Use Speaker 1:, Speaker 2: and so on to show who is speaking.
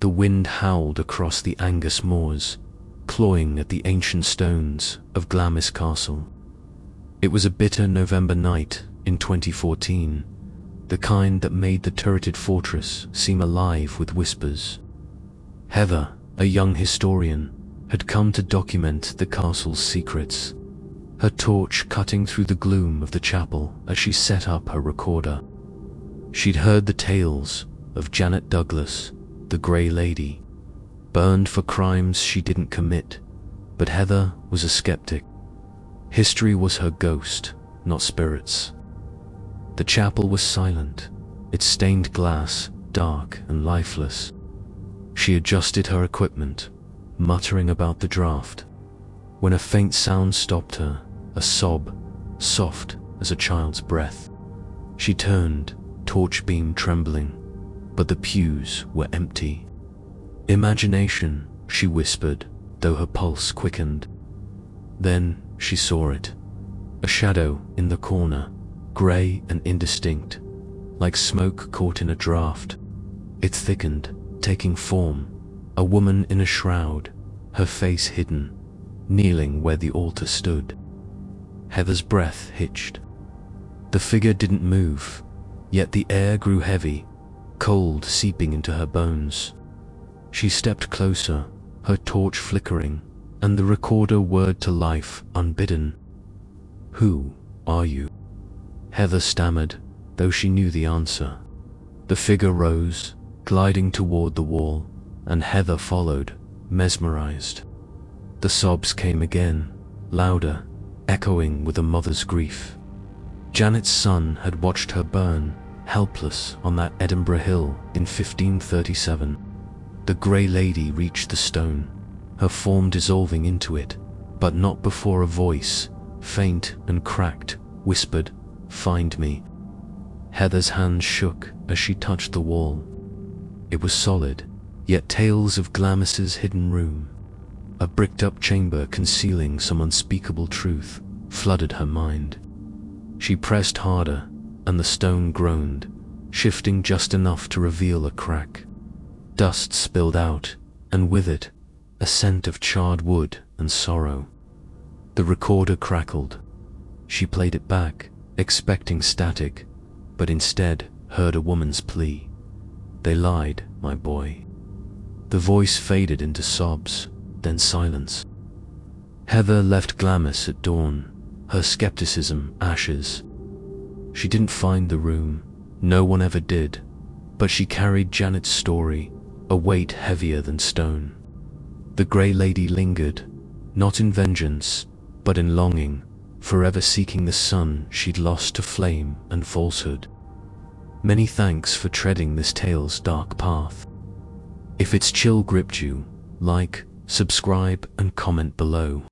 Speaker 1: The wind howled across the Angus moors, clawing at the ancient stones of Glamis Castle. It was a bitter November night in 2014, the kind that made the turreted fortress seem alive with whispers. Heather, a young historian, had come to document the castle's secrets, her torch cutting through the gloom of the chapel as she set up her recorder. She'd heard the tales of Janet Douglas, the Grey Lady, burned for crimes she didn't commit, but Heather was a skeptic. History was her ghost, not spirits. The chapel was silent, its stained glass dark and lifeless. She adjusted her equipment, muttering about the draft, when a faint sound stopped her, a sob, soft as a child's breath. She turned, torch beam trembling, but the pews were empty. "Imagination," she whispered, though her pulse quickened. Then she saw it, a shadow in the corner, grey and indistinct, like smoke caught in a draught. It thickened, taking form, a woman in a shroud, her face hidden, kneeling where the altar stood. Heather's breath hitched. The figure didn't move, yet the air grew heavy, cold seeping into her bones. She stepped closer, her torch flickering, and the recorder whirred to life unbidden. "Who are you?" Heather stammered, though she knew the answer. The figure rose, gliding toward the wall, and Heather followed, mesmerized. The sobs came again, louder, echoing with a mother's grief. Janet's son had watched her burn, helpless on that Edinburgh hill in 1537. The Grey Lady reached the stone, her form dissolving into it, but not before a voice, faint and cracked, whispered, "Find me." Heather's hand shook as she touched the wall. It was solid, yet tales of Glamis's hidden room, a bricked-up chamber concealing some unspeakable truth, flooded her mind. She pressed harder, and the stone groaned, shifting just enough to reveal a crack. Dust spilled out, and with it, a scent of charred wood and sorrow. The recorder crackled. She played it back, expecting static, but instead heard a woman's plea. "They lied, my boy." The voice faded into sobs, then silence. Heather left Glamis at dawn, her skepticism ashes. She didn't find the room, no one ever did, but she carried Janet's story, a weight heavier than stone. The Grey Lady lingered, not in vengeance, but in longing, forever seeking the son she'd lost to flame and falsehood. Many thanks for treading this tale's dark path. If its chill gripped you, like, subscribe and comment below.